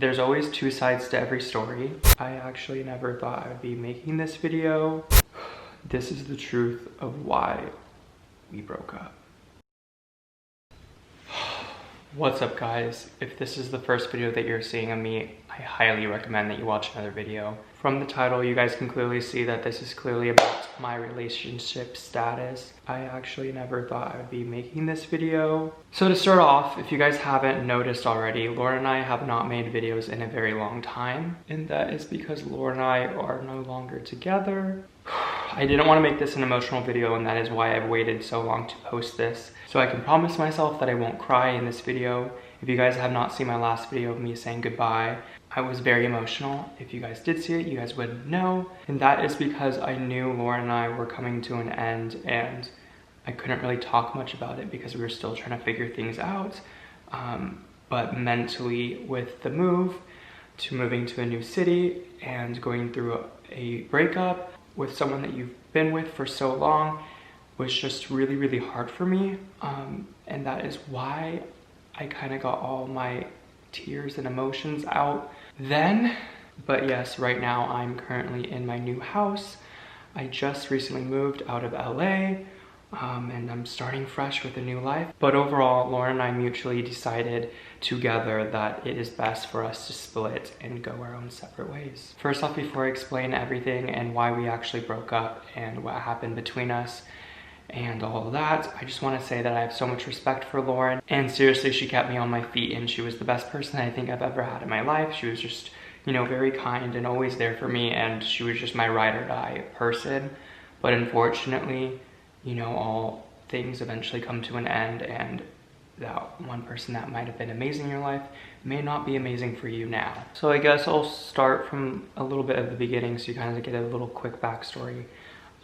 There's always two sides to every story. I actually never thought I would be making this video. This is the truth of why we broke up. What's up, guys? If this is the first video that you're seeing of me, I highly recommend that you watch another video. From the title, you guys can clearly see that this is clearly about my relationship status. I actually never thought I would be making this video. So to start off, if you guys haven't noticed already, Lauren and I have not made videos in a very long time. And that is because Lauren and I are no longer together. I didn't want to make this an emotional video, and that is why I've waited so long to post this. So I can promise myself that I won't cry in this video. If you guys have not seen my last video of me saying goodbye, I was very emotional. If you guys did see it, you guys would know. And that is because I knew Lauren and I were coming to an end, and I couldn't really talk much about it because we were still trying to figure things out. But mentally, with the move to moving to a new city and going through a breakup with someone that you've been with for so long was just really, really hard for me. And that is why I kind of got all my tears and emotions out then. But yes, right now I'm currently in my new house. I just recently moved out of LA, and I'm starting fresh with a new life. But overall, Lauren and I mutually decided together that it is best for us to split and go our own separate ways. First off, before I explain everything and why we actually broke up and what happened between us and all of that, I just want to say that I have so much respect for Lauren, and seriously, she kept me on my feet, and she was the best person I think I've ever had in my life. She was just, you know, very kind and always there for me, and she was just my ride or die person. But unfortunately, you know, all things eventually come to an end, and that one person that might have been amazing in your life may not be amazing for you now. So I guess I'll start from a little bit of the beginning so you kind of get a little quick backstory.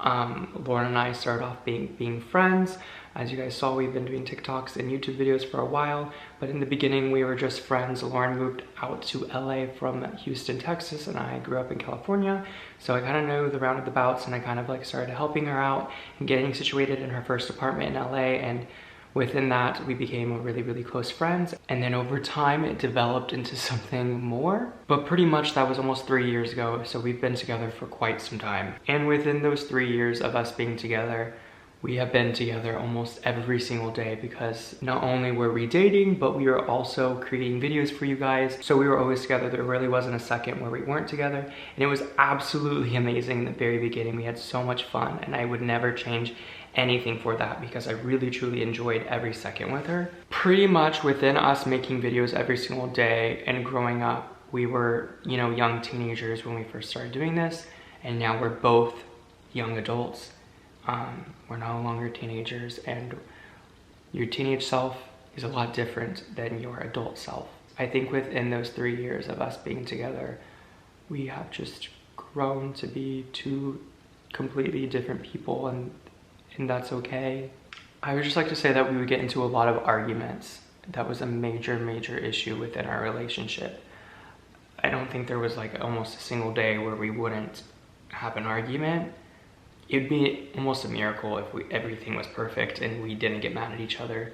Lauren and I started off being friends. As you guys saw, we've been doing TikToks and YouTube videos for a while, but in the beginning we were just friends. Lauren moved out to LA from Houston, Texas, and I grew up in California. So I kind of knew the roundabouts, and I kind of like started helping her out and getting situated in her first apartment in LA, and within that, we became really, really close friends. And then over time, it developed into something more. But pretty much that was almost 3 years ago, so we've been together for quite some time. And within those 3 years of us being together, we have been together almost every single day, because not only were we dating, but we were also creating videos for you guys. So we were always together. There really wasn't a second where we weren't together. And it was absolutely amazing in the very beginning. We had so much fun, and I would never change anything for that because I really truly enjoyed every second with her. Pretty much within us making videos every single day and growing up, we were, you know, young teenagers when we first started doing this, and now we're both young adults. We're no longer teenagers, and your teenage self is a lot different than your adult self. I think within those 3 years of us being together, we have just grown to be two completely different people, and that's okay. I would just like to say that we would get into a lot of arguments. That was a major issue within our relationship. I don't think there was like almost a single day where we wouldn't have an argument. It'd be almost a miracle if everything was perfect and we didn't get mad at each other.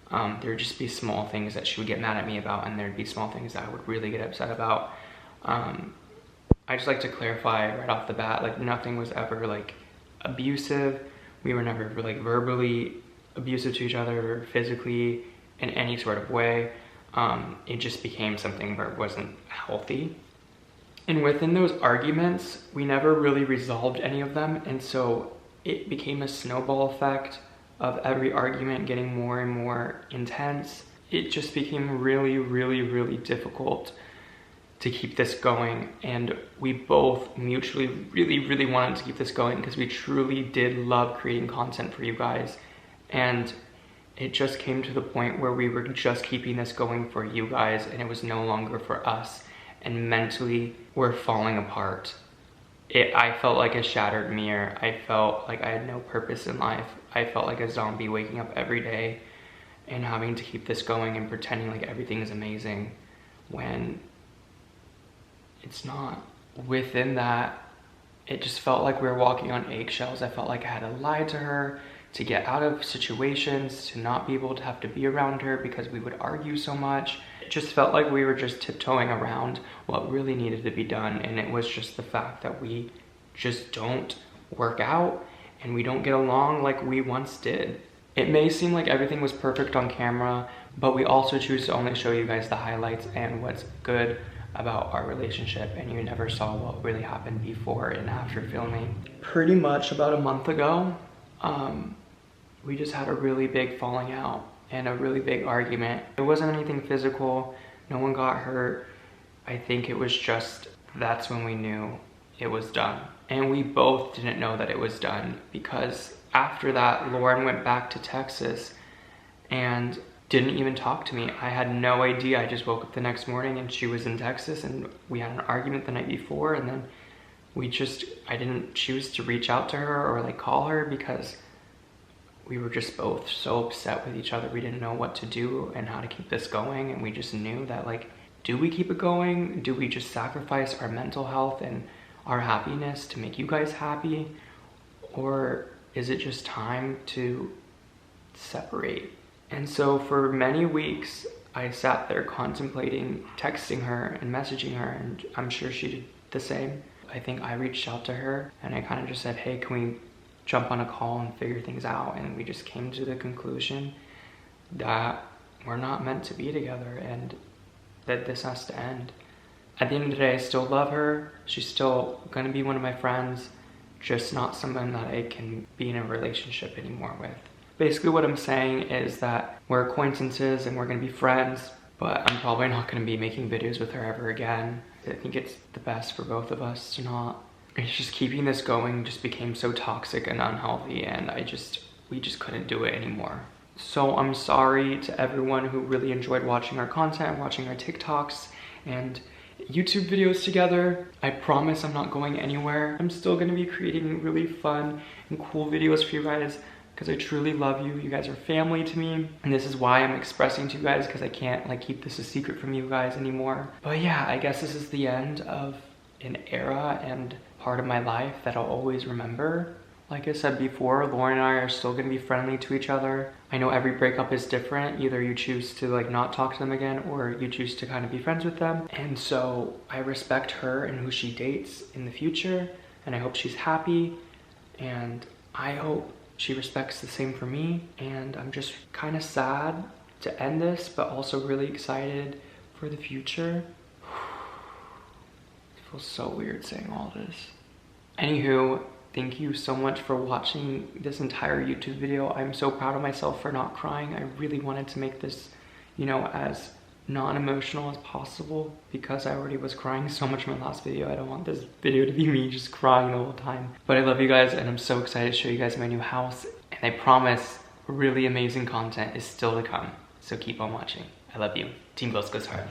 There would just be small things that she would get mad at me about, and there'd be small things that I would really get upset about. I just like to clarify right off the bat, like nothing was ever like abusive. We were never like verbally abusive to each other or physically in any sort of way. It just became something where it wasn't healthy. And within those arguments, we never really resolved any of them. And so it became a snowball effect of every argument getting more and more intense. It just became really difficult to keep this going, and we both mutually really wanted to keep this going because we truly did love creating content for you guys. And it just came to the point where we were just keeping this going for you guys, and it was no longer for us, and mentally we're falling apart. I felt like a shattered mirror. I felt like I had no purpose in life. I felt like a zombie waking up every day and having to keep this going and pretending like everything is amazing when it's not. Within that, it just felt like we were walking on eggshells. I felt like I had to lie to her, to get out of situations, to not be able to have to be around her because we would argue so much. It just felt like we were just tiptoeing around what really needed to be done, and it was just the fact that we just don't work out and we don't get along like we once did. It may seem like everything was perfect on camera, but we also choose to only show you guys the highlights and what's good about our relationship, and you never saw what really happened before and after filming. Pretty much about a month ago, we just had a really big falling out and a really big argument. It wasn't anything physical, no one got hurt. I think it was just, that's when we knew it was done. And we both didn't know that it was done, because after that, Lauren went back to Texas and didn't even talk to me. I had no idea. I just woke up the next morning and she was in Texas, and we had an argument the night before, and then I didn't choose to reach out to her or like call her because we were just both so upset with each other. We didn't know what to do and how to keep this going, and we just knew that, like, do we keep it going? Do we just sacrifice our mental health and our happiness to make you guys happy? Or is it just time to separate? And so for many weeks, I sat there contemplating texting her and messaging her, and I'm sure she did the same. I think I reached out to her and I kind of just said, hey, can we jump on a call and figure things out? And we just came to the conclusion that we're not meant to be together and that this has to end. At the end of the day, I still love her. She's still gonna be one of my friends, just not someone that I can be in a relationship anymore with. Basically what I'm saying is that we're acquaintances and we're gonna be friends, but I'm probably not gonna be making videos with her ever again. I think it's the best for both of us to not. It's just keeping this going just became so toxic and unhealthy, and we just couldn't do it anymore. So I'm sorry to everyone who really enjoyed watching our content, watching our TikToks and YouTube videos together. I promise I'm not going anywhere. I'm still gonna be creating really fun and cool videos for you guys because I truly love you. You guys are family to me, and this is why I'm expressing to you guys, because I can't like keep this a secret from you guys anymore. But yeah, I guess this is the end of an era and part of my life that I'll always remember. Like I said before, Lauren and I are still gonna be friendly to each other. I know every breakup is different. Either you choose to like not talk to them again, or you choose to kind of be friends with them. And so I respect her and who she dates in the future, and I hope she's happy, and I hope she respects the same for me. And I'm just kind of sad to end this, but also really excited for the future. It feels so weird saying all this. Anywho, thank you so much for watching this entire YouTube video. I'm so proud of myself for not crying. I really wanted to make this, you know, as non-emotional as possible because I already was crying so much in my last video. I don't want this video to be me just crying the whole time. But I love you guys, and I'm so excited to show you guys my new house. And I promise really amazing content is still to come. So keep on watching. I love you. Team Ghost goes hard.